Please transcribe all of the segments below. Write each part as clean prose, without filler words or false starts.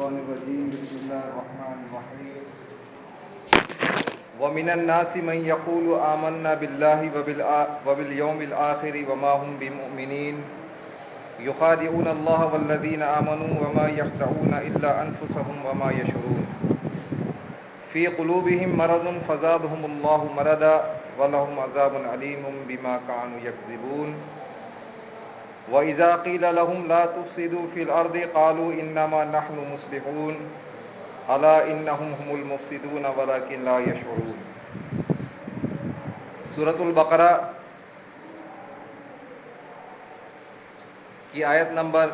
الشيطان الرجيم بسم الله الرحمن الرحيم ومن الناس من يقول آمنا بالله وباليوم الآخر وما هم بمؤمنين يخادعون الله والذين آمنوا وما يخدعون إلا أنفسهم وما يشعرون في قلوبهم مرض فزادهم الله مرضا ولهم عذاب أليم بما كانوا يكذبون وإذا قيل لهم لا تفسدوا في الأرض قالوا إنما نحن مصلحون ألا إنهم هم المفسدون ولكن لا يشعرون۔ سورۃ البقرہ کی آیت نمبر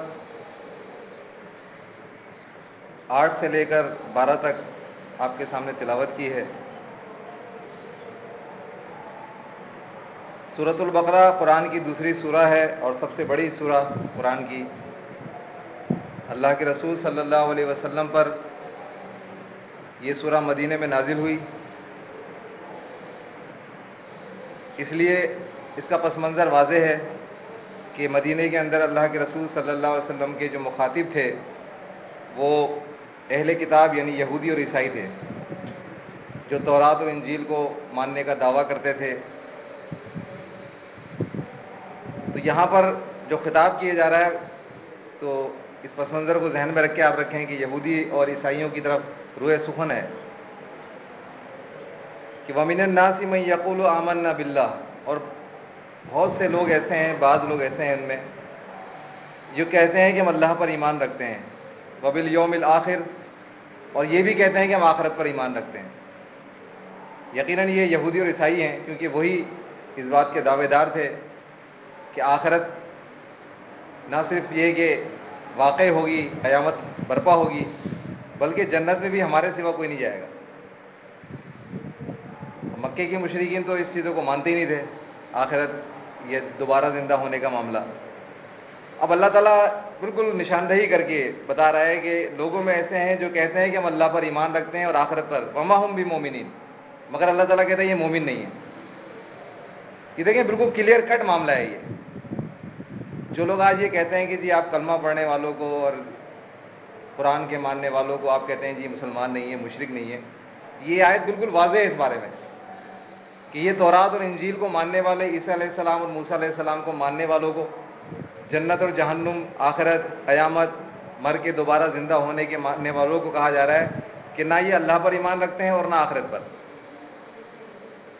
8 سے لے کر 12 تک آپ کے سامنے تلاوت کی ہے۔ سورۃ البقرہ قرآن کی دوسری سورہ ہے اور سب سے بڑی سورہ قرآن کی۔ اللہ کے رسول صلی اللہ علیہ وسلم پر یہ سورہ مدینے میں نازل ہوئی، اس لیے اس کا پس منظر واضح ہے کہ مدینے کے اندر اللہ کے رسول صلی اللہ علیہ وسلم کے جو مخاطب تھے وہ اہل کتاب یعنی یہودی اور عیسائی تھے، جو تورات اور انجیل کو ماننے کا دعویٰ کرتے تھے۔ تو یہاں پر جو خطاب کیا جا رہا ہے تو اس پس منظر کو ذہن میں رکھ کے آپ رکھیں کہ یہودی اور عیسائیوں کی طرف روح سخن ہے کہ وَمِنَ النَّاسِ مَن يَقُولُ آمَنَّا بِاللَّهِ، اور بہت سے لوگ ایسے ہیں، بعض لوگ ایسے ہیں ان میں جو کہتے ہیں کہ ہم اللہ پر ایمان رکھتے ہیں، وَبِالْيَوْمِ الْآخِرِ، اور یہ بھی کہتے ہیں کہ ہم آخرت پر ایمان رکھتے ہیں۔ یقیناً یہ یہودی اور عیسائی ہیں، کیونکہ وہی اس بات کے دعوے دار تھے کہ آخرت نہ صرف یہ کہ واقع ہوگی، قیامت برپا ہوگی، بلکہ جنت میں بھی ہمارے سوا کوئی نہیں جائے گا۔ مکے کے مشرکین تو اس چیزوں کو مانتے ہی نہیں تھے، آخرت، یہ دوبارہ زندہ ہونے کا معاملہ۔ اب اللہ تعالیٰ بالکل نشاندہی کر کے بتا رہا ہے کہ لوگوں میں ایسے ہیں جو کہتے ہیں کہ ہم اللہ پر ایمان رکھتے ہیں اور آخرت پر، وما ہم بمؤمنین، مگر اللہ تعالیٰ کہتا ہے یہ مومن نہیں ہے۔ یہ دیکھیں بالکل کلیئر کٹ معاملہ ہے۔ یہ جو لوگ آج یہ کہتے ہیں کہ جی آپ کلمہ پڑھنے والوں کو اور قرآن کے ماننے والوں کو آپ کہتے ہیں جی مسلمان نہیں ہے، مشرک نہیں ہے، یہ آیت بالکل واضح ہے اس بارے میں کہ یہ تورات اور انجیل کو ماننے والے، عیسیٰ علیہ السلام اور موسیٰ علیہ السلام کو ماننے والوں کو جنت اور جہنم، آخرت، قیامت، مر کے دوبارہ زندہ ہونے کے ماننے والوں کو کہا جا رہا ہے کہ نہ یہ اللہ پر ایمان رکھتے ہیں اور نہ آخرت پر۔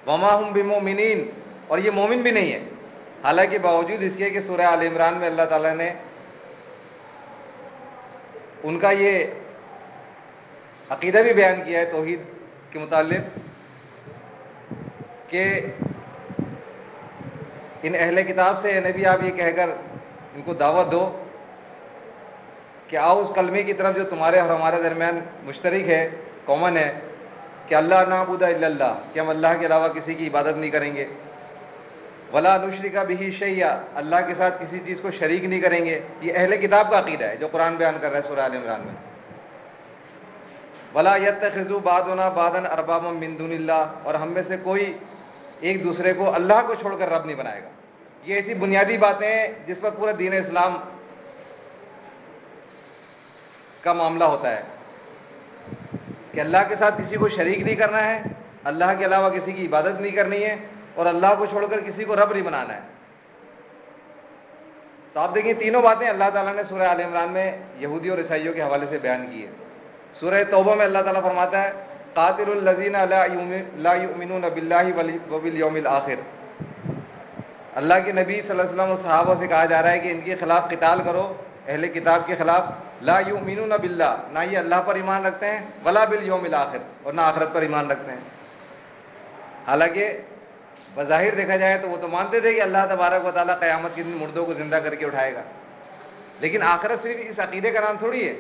وما ہم بمؤمنین، اور یہ مومن بھی نہیں ہے، حالانکہ باوجود اس کے کہ سورہ آل عمران میں اللہ تعالیٰ نے ان کا یہ عقیدہ بھی بیان کیا ہے توحید کے متعلق کہ ان اہل کتاب سے اے نبی آپ یہ کہہ کر ان کو دعوت دو کہ آؤ اس کلمے کی طرف جو تمہارے اور ہمارے درمیان مشترک ہے، کامن ہے، کہ اللہ نعبد الا اللہ، کہ ہم اللہ کے علاوہ کسی کی عبادت نہیں کریں گے، ولا نشرک بہ شیئا، اللہ کے ساتھ کسی چیز کو شریک نہیں کریں گے۔ یہ اہل کتاب کا عقیدہ ہے جو قرآن بیان کر رہا ہے سورہ آل عمران میں۔ ولا یتخذ بعضنا بعضا اربابا من دون اللہ، اور ہم میں سے کوئی ایک دوسرے کو اللہ کو چھوڑ کر رب نہیں بنائے گا۔ یہ ایسی بنیادی باتیں ہیں جس پر پورا دین اسلام کا معاملہ ہوتا ہے کہ اللہ کے ساتھ کسی کو شریک نہیں کرنا ہے، اللہ کے علاوہ کسی کی عبادت نہیں کرنی ہے، اور اللہ کو چھوڑ کر کسی کو رب نہیں بنانا ہے۔ تو آپ دیکھیں تینوں باتیں اللہ تعالیٰ نے سورہ آل عمران میں یہودی اور عیسائیوں کے حوالے سے بیان کی ہے۔ سورہ توبہ میں اللہ تعالیٰ فرماتا ہے قاتل الذین لا یؤمنون باللہ وبالیوم الآخر، اللہ کے نبی صلی اللہ علیہ وسلم اور صحابہ سے کہا جا رہا ہے کہ ان کے خلاف قتال کرو، اہل کتاب کے خلاف، لا یؤمنون باللہ، نہ یہ اللہ پر ایمان رکھتے ہیں، ولا بالیوم الآخر، اور نہ آخرت پر ایمان رکھتے ہیں۔ حالانکہ بظاہر دیکھا جائے تو وہ تو مانتے تھے کہ اللہ تبارک و تعالیٰ قیامت کے دن مردوں کو زندہ کر کے اٹھائے گا، لیکن آخرت صرف اس عقیدے کا نام تھوڑی ہے،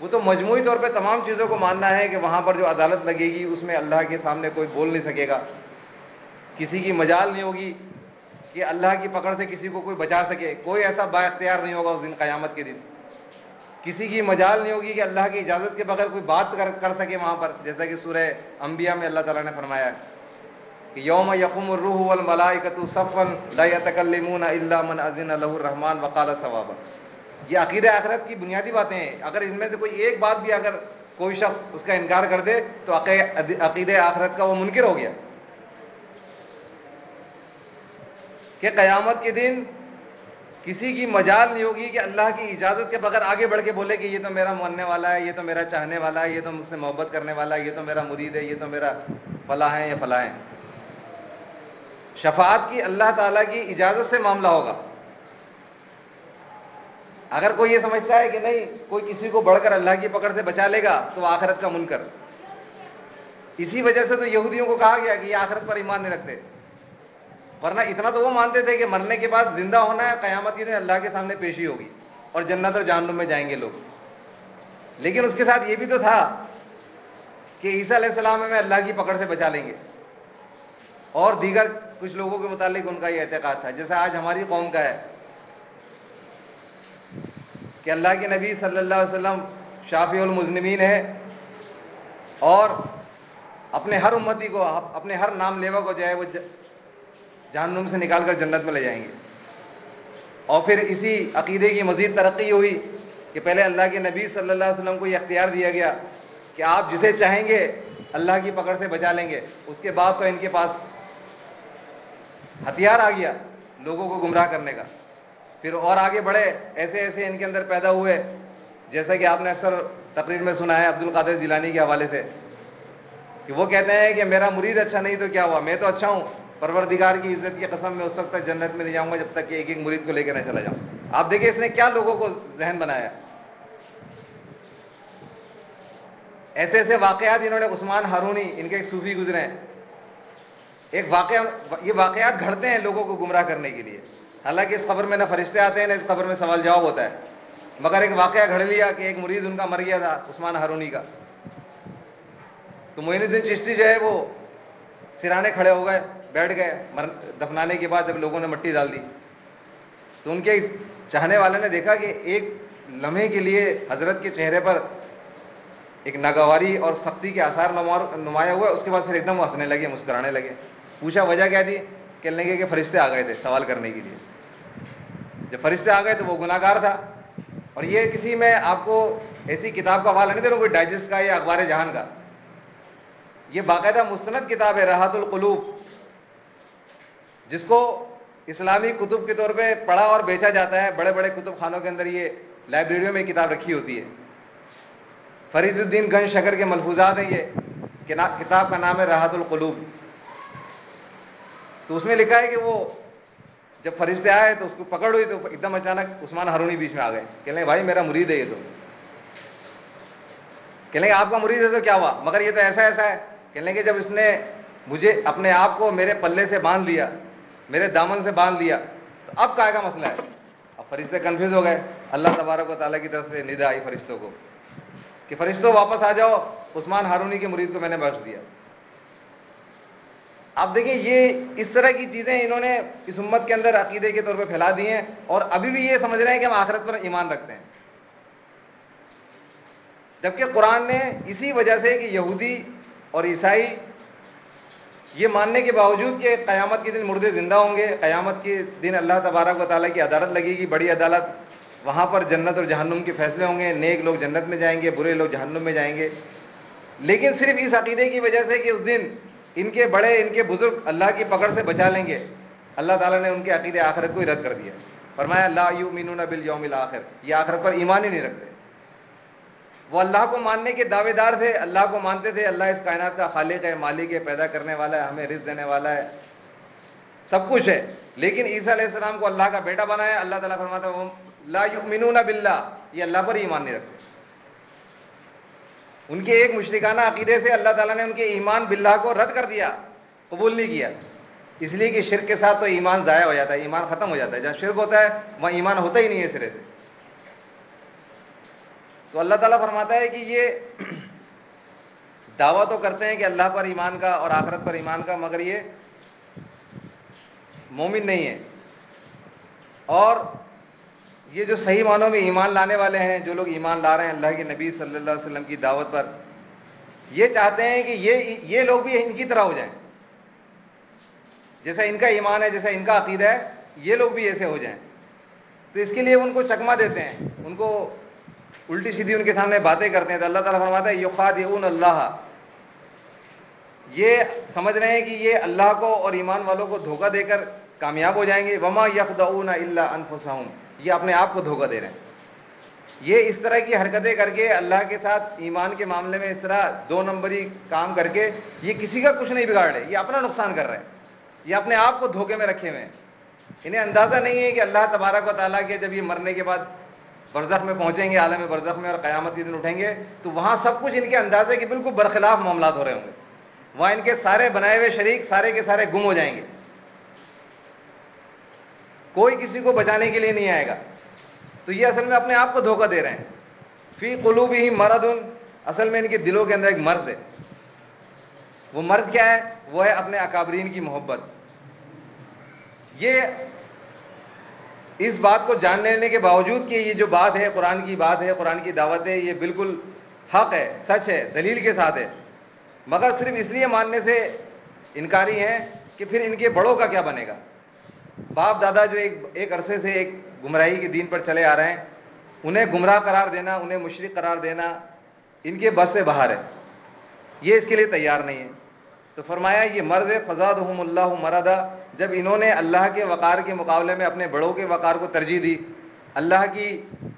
وہ تو مجموعی طور پہ تمام چیزوں کو ماننا ہے کہ وہاں پر جو عدالت لگے گی اس میں اللہ کے سامنے کوئی بول نہیں سکے گا، کسی کی مجال نہیں ہوگی کہ اللہ کی پکڑ سے کسی کو کوئی بچا سکے، کوئی ایسا با اختیار نہیں ہوگا اس دن، قیامت کے دن کسی کی مجال نہیں ہوگی کہ اللہ کی اجازت کے بغیر کوئی بات کر سکے وہاں پر، جیسا کہ سورہ انبیاء میں اللہ تعالیٰ نے فرمایا ہے کہ یوم یقوم الروح والملائکۃ صفا لا یتکلمون الا من اذن له الرحمن وقال صوابا، یہ عقیدہ آخرت کی بنیادی باتیں ہیں. اگر ان میں سے کوئی ایک بات بھی اگر کوئی شخص اس کا انکار کر دے تو عقیدہ آخرت کا وہ منکر ہو گیا. کہ قیامت کے دن کسی کی مجال نہیں ہوگی کہ اللہ کی اجازت کے بغیر آگے بڑھ کے بولے کہ یہ تو میرا ماننے والا ہے, یہ تو میرا چاہنے والا ہے, یہ تو مجھ سے محبت کرنے والا ہے, یہ تو میرا مرید ہے, یہ تو میرا فلاں ہے یا فلاں ہے. شفاعت کی اللہ تعالیٰ کی اجازت سے معاملہ ہوگا. اگر کوئی یہ سمجھتا ہے کہ نہیں کوئی کسی کو بڑھ کر اللہ کی پکڑ سے بچا لے گا تو وہ آخرت کا منکر. اسی وجہ سے تو یہودیوں کو کہا گیا کہ یہ آخرت پر ایمان نہیں رکھتے, ورنہ اتنا تو وہ مانتے تھے کہ مرنے کے بعد زندہ ہونا ہے, قیامت کے دن اللہ کے سامنے پیشی ہوگی اور جنت اور جہنم میں جائیں گے لوگ. لیکن اس کے ساتھ یہ بھی تو تھا کہ عیسیٰ علیہ السلام ہمیں اللہ کی پکڑ سے بچا لیں گے, اور دیگر کچھ لوگوں کے متعلق ان کا یہ اعتقاد تھا, جیسا آج ہماری قوم کا ہے کہ اللہ کے نبی صلی اللہ علیہ وسلم شافی المذنبین ہے, اور اپنے ہر امتی کو, اپنے ہر نام لیوا کو جو ہے وہ جہنم سے نکال کر جنت میں لے جائیں گے. اور پھر اسی عقیدے کی مزید ترقی ہوئی کہ پہلے اللہ کے نبی صلی اللہ علیہ وسلم کو یہ اختیار دیا گیا کہ آپ جسے چاہیں گے اللہ کی پکڑ سے بچا لیں گے. اس کے بعد تو ان کے پاس ہتھیار آ گیا لوگوں کو گمراہ کرنے کا. پھر اور آگے بڑھے, ایسے ایسے ان کے اندر پیدا ہوئے, جیسا کہ آپ نے اکثر تقریر میں سنا ہے عبد القادر جیلانی کے حوالے سے کہ وہ کہتے ہیں کہ میرا مرید اچھا نہیں تو کیا ہوا, میں تو اچھا ہوں, پروردگار کی عزت کی قسم میں اس وقت تک جنت میں نہیں جاؤں گا جب تک کہ ایک ایک مرید کو لے کے نہ چلا جاؤں. آپ دیکھیں اس نے کیا لوگوں کو ذہن بنایا. ایسے ایسے واقعات انہوں نے, عثمان ہارونی ان کے ایک صوفی گزرے ہیں, ایک واقعہ, یہ واقعات گھڑتے ہیں لوگوں کو گمراہ کرنے کے لیے. حالانکہ اس خبر میں نہ فرشتے آتے ہیں نہ اس خبر میں سوال جواب ہوتا ہے, مگر ایک واقعہ گھڑ لیا کہ ایک مرید ان کا مر گیا تھا عثمان ہارونی کا. تو معین الدین چشتی جو ہے وہ سرانے کھڑے ہو گئے, بیٹھ گئے. دفنانے کے بعد جب لوگوں نے مٹی ڈال دی تو ان کے چاہنے والے نے دیکھا کہ ایک لمحے کے لیے حضرت کے چہرے پر ایک ناگواری اور سختی کے آثار نمایاں ہوئے. اس کے بعد پھر ایک دم ہنسنے لگے, مسکرانے لگے. پوچھا وجہ کیا تھی؟ کہنے لگے کہ فرشتے آ گئے تھے سوال کرنے کے لیے. جب فرشتے آ گئے تو وہ گناہ گار تھا. اور یہ کسی میں آپ کو ایسی کتاب کا حوالہ نہیں دے رہا ہوں کوئی ڈائجسٹ کا یا اخبار جہان کا, یہ باقاعدہ مستند کتاب ہے راحت القلوب, جس کو اسلامی کتب کے طور پہ پڑھا اور بیچا جاتا ہے. بڑے بڑے کتب خانوں کے اندر یہ لائبریریوں میں کتاب رکھی ہوتی ہے. فرید الدین گنج شکر کے ملفوظات ہیں, یہ کتاب کا نام ہے راحت القلوب. تو اس میں لکھا ہے کہ وہ جب فرشتے آئے تو اس کو پکڑ ہوئی تو ایک دم اچانک عثمان ہارونی بیچ میں آ گئے. کہنے لگے بھائی میرا مرید ہے یہ تو. کہنے لگے آپ کا مرید ہے تو کیا ہوا, مگر یہ تو ایسا ایسا ہے. کہنے لگے جب اس نے مجھے اپنے آپ کو میرے پلے سے باندھ لیا, میرے دامن سے باندھ لیا, تو اب کیا کا مسئلہ ہے. اب فرشتے کنفیوز ہو گئے. اللہ تبارک و تعالیٰ کی طرف سے ندا آئی فرشتوں کو کہ فرشتوں واپس آ جاؤ, عثمان ہارونی کے مرید کو میں نے بخش دیا. آپ دیکھیں یہ اس طرح کی چیزیں انہوں نے اس امت کے اندر عقیدے کے طور پہ پھیلا دی ہیں, اور ابھی بھی یہ سمجھ رہے ہیں کہ ہم آخرت پر ایمان رکھتے ہیں. جبکہ قرآن نے اسی وجہ سے کہ یہودی اور عیسائی یہ ماننے کے باوجود کہ قیامت کے دن مردے زندہ ہوں گے, قیامت کے دن اللہ تبارک و تعالیٰ کی عدالت لگے گی, بڑی عدالت, وہاں پر جنت اور جہنم کے فیصلے ہوں گے, نیک لوگ جنت میں جائیں گے, برے لوگ جہنم میں جائیں گے. لیکن صرف اس عقیدے کی وجہ سے کہ اس دن ان کے بڑے, ان کے بزرگ اللہ کی پکڑ سے بچا لیں گے, اللہ تعالیٰ نے ان کے عقیدے آخرت کو ہی رد کر دیا. فرمایا لا یؤمنون بالیوم الآخر, یہ آخرت پر ایمان ہی نہیں رکھتے. وہ اللہ کو ماننے کے دعوے دار تھے, اللہ کو مانتے تھے اللہ اس کائنات کا خالق ہے, مالک ہے, پیدا کرنے والا ہے, ہمیں رزق دینے والا ہے, سب کچھ ہے. لیکن عیسیٰ علیہ السلام کو اللہ کا بیٹا بنایا. اللہ تعالیٰ فرماتا ہے لا یؤمنون باللہ, یہ اللہ پر ایمان نہیں رکھتے. ان کے ایک مشرکانہ عقیدے سے اللہ تعالیٰ نے ان کے ایمان باللہ کو رد کر دیا, قبول نہیں کیا. اس لیے کہ شرک کے ساتھ تو ایمان ضائع ہو جاتا ہے, ایمان ختم ہو جاتا ہے. جہاں شرک ہوتا ہے وہاں ایمان ہوتا ہی نہیں ہے سرے سے. تو اللہ تعالیٰ فرماتا ہے کہ یہ دعویٰ تو کرتے ہیں کہ اللہ پر ایمان کا اور آخرت پر ایمان کا, مگر یہ مومن نہیں ہے. اور یہ جو صحیح معنوں میں ایمان لانے والے ہیں, جو لوگ ایمان لا رہے ہیں اللہ کے نبی صلی اللہ علیہ وسلم کی دعوت پر, یہ چاہتے ہیں کہ یہ لوگ بھی ان کی طرح ہو جائیں, جیسا ان کا ایمان ہے, جیسا ان کا عقیدہ ہے, یہ لوگ بھی ایسے ہو جائیں. تو اس کے لیے ان کو چکما دیتے ہیں, ان کو الٹی سیدھی ان کے سامنے باتیں کرتے ہیں. تو اللہ تعالیٰ فرماتا ہے یخادعون اللہ, یہ سمجھ رہے ہیں کہ یہ اللہ کو اور ایمان والوں کو دھوکہ دے کر کامیاب ہو جائیں گے. وما یخدعون الا انفسہم, یہ اپنے آپ کو دھوکہ دے رہے ہیں. یہ اس طرح کی حرکتیں کر کے اللہ کے ساتھ ایمان کے معاملے میں اس طرح دو نمبری کام کر کے یہ کسی کا کچھ نہیں بگاڑ رہے, یہ اپنا نقصان کر رہے ہیں, یہ اپنے آپ کو دھوکے میں رکھے ہوئے ہیں. انہیں اندازہ نہیں ہے کہ اللہ تبارک و تعالیٰ کے جب یہ مرنے کے بعد برزخ میں پہنچیں گے, عالم برزخ میں, اور قیامت کے دن اٹھیں گے, تو وہاں سب کچھ ان کے اندازے کے بالکل برخلاف معاملات ہو رہے ہوں گے. وہاں ان کے سارے بنائے ہوئے شریک سارے کے سارے گم ہو جائیں گے, کوئی کسی کو بچانے کے لیے نہیں آئے گا. تو یہ اصل میں اپنے آپ کو دھوکہ دے رہے ہیں. فی قلوبہم مرض, اصل میں ان کے دلوں کے اندر ایک مرض ہے. وہ مرض کیا ہے؟ وہ ہے اپنے اکابرین کی محبت. یہ اس بات کو جان لینے کے باوجود کہ یہ جو بات ہے قرآن کی بات ہے, قرآن کی دعوت ہے, یہ بالکل حق ہے, سچ ہے, دلیل کے ساتھ ہے, مگر صرف اس لیے ماننے سے انکاری ہیں کہ پھر ان کے بڑوں کا کیا بنے گا. باپ دادا جو ایک عرصے سے ایک گمراہی کے دین پر چلے آ رہے ہیں, انہیں گمراہ قرار دینا, انہیں مشرک قرار دینا ان کے بس سے باہر ہے. یہ اس کے لیے تیار نہیں ہے. تو فرمایا یہ مرض فزادہم اللہ مرضا, جب انہوں نے اللہ کے وقار کے مقابلے میں اپنے بڑوں کے وقار کو ترجیح دی, اللہ کی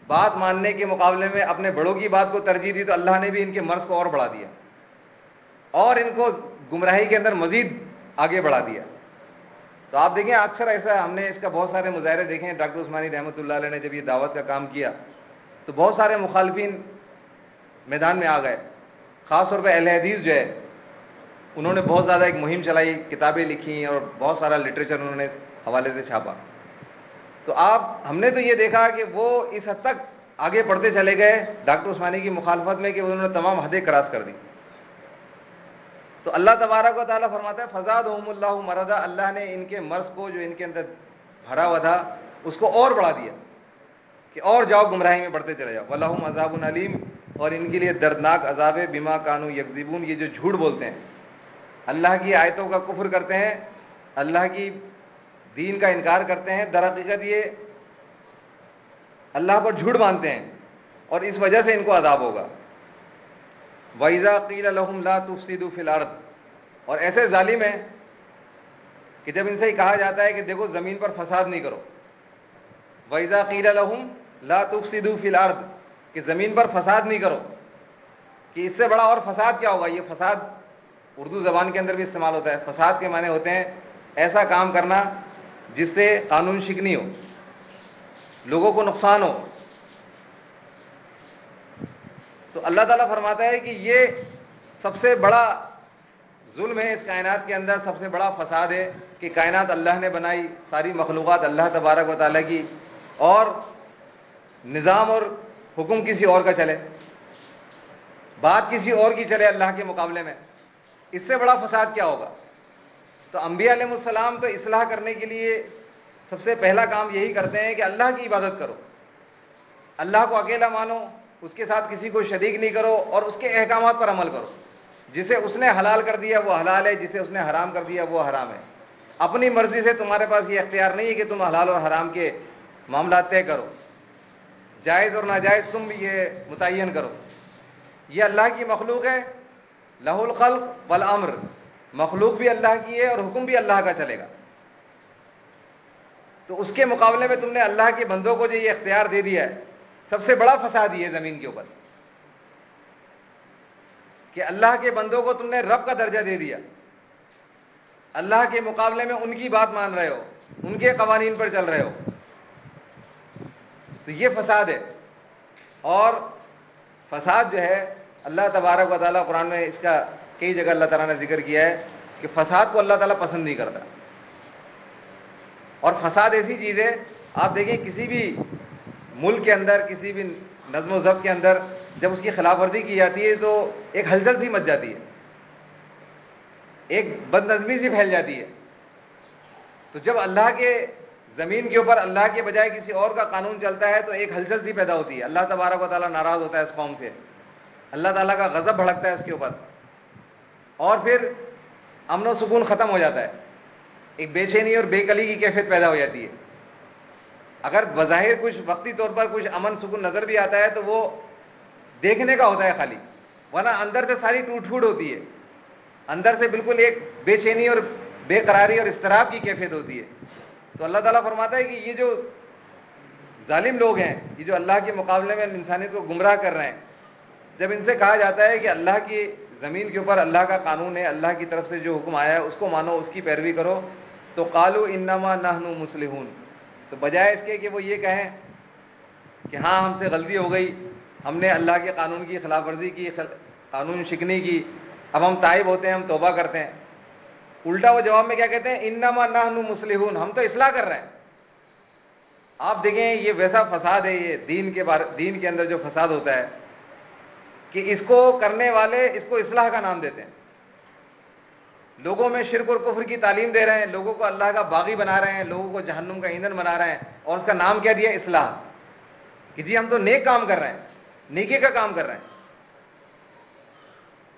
بات ماننے کے مقابلے میں اپنے بڑوں کی بات کو ترجیح دی, تو اللہ نے بھی ان کے مرض کو اور بڑھا دیا اور ان کو گمراہی کے اندر مزید آگے بڑھا دیا. تو آپ دیکھیں اکثر ایسا, ہم نے اس کا بہت سارے مظاہرے دیکھے ہیں. ڈاکٹر عثمانی رحمۃ اللہ علیہ نے جب یہ دعوت کا کام کیا تو بہت سارے مخالفین میدان میں آ گئے. خاص طور پہ اہل حدیث جو ہے انہوں نے بہت زیادہ ایک مہم چلائی, کتابیں لکھی اور بہت سارا لٹریچر انہوں نے اس حوالے سے چھاپا. تو ہم نے تو یہ دیکھا کہ وہ اس حد تک آگے بڑھتے چلے گئے ڈاکٹر عثمانی کی مخالفت میں کہ انہوں نے تمام حدیں کراس کر دی. تو اللہ تبارک و تعالیٰ فرماتا ہے فزادہم اللہ مرضا, اللہ نے ان کے مرض کو جو ان کے اندر بھرا ہوا تھا اس کو اور بڑھا دیا کہ اور جاؤ گمراہی میں بڑھتے چلے جاؤ. وَلَهُمْ عَذَابٌ علیم, اور ان کے لیے دردناک عذاب ہے. بما کانوا یکذبون, یہ جو جھوٹ بولتے ہیں, اللہ کی آیتوں کا کفر کرتے ہیں, اللہ کی دین کا انکار کرتے ہیں, در حقیقت یہ اللہ پر جھوٹ باندھتے ہیں اور اس وجہ سے ان کو عذاب ہوگا. وَإِذَا قِيلَ لَهُمْ لَا تُفْسِدُوا فِي الْأَرْضِ, اور ایسے ظالم ہیں کہ جب ان سے کہا جاتا ہے کہ دیکھو زمین پر فساد نہیں کرو. وَإِذَا قِيلَ لَهُمْ لَا تُفْسِدُوا فِي الْأَرْضِ, کہ زمین پر فساد نہیں کرو, کہ اس سے بڑا اور فساد کیا ہوگا. یہ فساد اردو زبان کے اندر بھی استعمال ہوتا ہے. فساد کے معنی ہوتے ہیں ایسا کام کرنا جس سے قانون شکنی ہو, لوگوں کو نقصان ہو. تو اللہ تعالیٰ فرماتا ہے کہ یہ سب سے بڑا ظلم ہے اس کائنات کے اندر, سب سے بڑا فساد ہے کہ کائنات اللہ نے بنائی, ساری مخلوقات اللہ تبارک و تعالیٰ کی, اور نظام اور حکم کسی اور کا چلے, بات کسی اور کی چلے اللہ کے مقابلے میں. اس سے بڑا فساد کیا ہوگا. تو انبیاء علیہ السلام تو اصلاح کرنے کے لیے سب سے پہلا کام یہی کرتے ہیں کہ اللہ کی عبادت کرو, اللہ کو اکیلا مانو, اس کے ساتھ کسی کو شریک نہیں کرو, اور اس کے احکامات پر عمل کرو. جسے اس نے حلال کر دیا وہ حلال ہے, جسے اس نے حرام کر دیا وہ حرام ہے. اپنی مرضی سے تمہارے پاس یہ اختیار نہیں ہے کہ تم حلال اور حرام کے معاملات طے کرو, جائز اور ناجائز تم بھی یہ متعین کرو. یہ اللہ کی مخلوق ہے, لہ الخلق والامر, مخلوق بھی اللہ کی ہے اور حکم بھی اللہ کا چلے گا. تو اس کے مقابلے میں تم نے اللہ کے بندوں کو جو یہ اختیار دے دیا ہے, سب سے بڑا فساد یہ ہے زمین کے اوپر کہ اللہ کے بندوں کو تم نے رب کا درجہ دے دیا, اللہ کے مقابلے میں ان کی بات مان رہے ہو, ان کے قوانین پر چل رہے ہو. تو یہ فساد ہے. اور فساد جو ہے اللہ تبارک و تعالیٰ قرآن میں اس کا کئی جگہ اللہ تعالیٰ نے ذکر کیا ہے کہ فساد کو اللہ تعالیٰ پسند نہیں کرتا. اور فساد ایسی چیز ہے, آپ دیکھیں کسی بھی ملک کے اندر, کسی بھی نظم و ضبط کے اندر جب اس کی خلاف ورزی کی جاتی ہے تو ایک ہلچل سی مچ جاتی ہے, ایک بد نظمی سی پھیل جاتی ہے. تو جب اللہ کے زمین کے اوپر اللہ کے بجائے کسی اور کا قانون چلتا ہے تو ایک ہلچل سی پیدا ہوتی ہے, اللہ تبارک و تعالیٰ ناراض ہوتا ہے اس قوم سے, اللہ تعالیٰ کا غضب بھڑکتا ہے اس کے اوپر, اور پھر امن و سکون ختم ہو جاتا ہے, ایک بے چینی اور بے کلی کی کیفیت پیدا ہو جاتی ہے. اگر بظاہر کچھ وقتی طور پر کچھ امن سکون نظر بھی آتا ہے تو وہ دیکھنے کا ہوتا ہے خالی، ورنہ اندر سے ساری ٹوٹ پھوٹ ہوتی ہے، اندر سے بالکل ایک بے چینی اور بے قراری اور اضطراب کی کیفیت ہوتی ہے۔ تو اللہ تعالیٰ فرماتا ہے کہ یہ جو ظالم لوگ ہیں، یہ جو اللہ کے مقابلے میں انسانیت کو گمراہ کر رہے ہیں، جب ان سے کہا جاتا ہے کہ اللہ کی زمین کے اوپر اللہ کا قانون ہے، اللہ کی طرف سے جو حکم آیا ہے اس کو مانو، اس کی پیروی کرو، تو قالوا انما نحن مصلحون، تو بجائے اس کے کہ وہ یہ کہیں کہ ہاں ہم سے غلطی ہو گئی، ہم نے اللہ کے قانون کی خلاف ورزی کی، قانون شکنی کی، اب ہم تائب ہوتے ہیں، ہم توبہ کرتے ہیں، الٹا وہ جواب میں کیا کہتے ہیں، انما نحن مصلحون، ہم تو اصلاح کر رہے ہیں۔ آپ دیکھیں یہ ویسا فساد ہے، یہ دین کے اندر جو فساد ہوتا ہے کہ اس کو کرنے والے اس کو اصلاح کا نام دیتے ہیں، لوگوں میں شرک اور کفر کی تعلیم دے رہے ہیں، لوگوں کو اللہ کا باغی بنا رہے ہیں، لوگوں کو جہنم کا ایندھن بنا رہے ہیں، اور اس کا نام کیا دیا، اصلاح، کہ جی ہم تو نیک کام کر رہے ہیں، نیکی کا کام کر رہے ہیں۔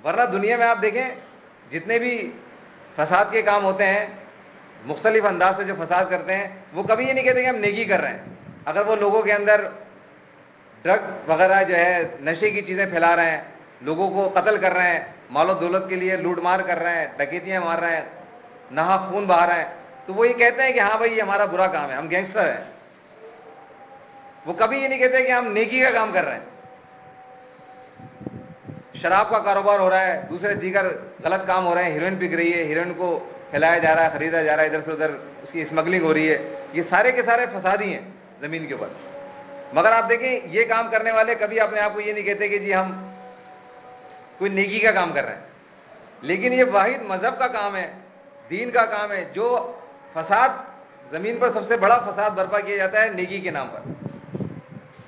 ورنہ دنیا میں آپ دیکھیں جتنے بھی فساد کے کام ہوتے ہیں، مختلف انداز سے جو فساد کرتے ہیں، وہ کبھی یہ نہیں کہتے کہ ہم نیکی کر رہے ہیں۔ اگر وہ لوگوں کے اندر ڈرگ وغیرہ جو ہے نشے کی چیزیں پھیلا رہے ہیں، لوگوں کو قتل کر رہے ہیں، مال و دولت کے لیے لوٹ مار کر رہے ہیں، ڈکیتیاں مار رہے ہیں، ناحق خون بہا رہے ہیں، تو وہ یہ کہتے ہیں کہ ہاں بھائی یہ ہمارا برا کام ہے، ہم گینگسٹر ہیں۔ وہ کبھی یہ نہیں کہتے کہ ہم نیکی کا کام کر رہے ہیں۔ شراب کا کاروبار ہو رہا ہے، دوسرے دیگر غلط کام ہو رہے ہیں، ہیروئن بک رہی ہے، ہیروئن کو پھیلایا جا رہا ہے، خریدا جا رہا ہے، ادھر سے ادھر اس کی اسمگلنگ ہو رہی ہے، یہ سارے کے سارے فسادی ہیں زمین کے اوپر۔ مگر آپ دیکھیں یہ کام کرنے والے کبھی اپنے آپ کو یہ نہیں کہتے کہ جی ہم کوئی نیکی کا کام کر رہے ہیں، لیکن یہ واحد مذہب کا کام ہے، دین کا کام ہے۔ جو فساد زمین پر سب سے بڑا فساد برپا کیا جاتا ہے نیکی کے نام پر،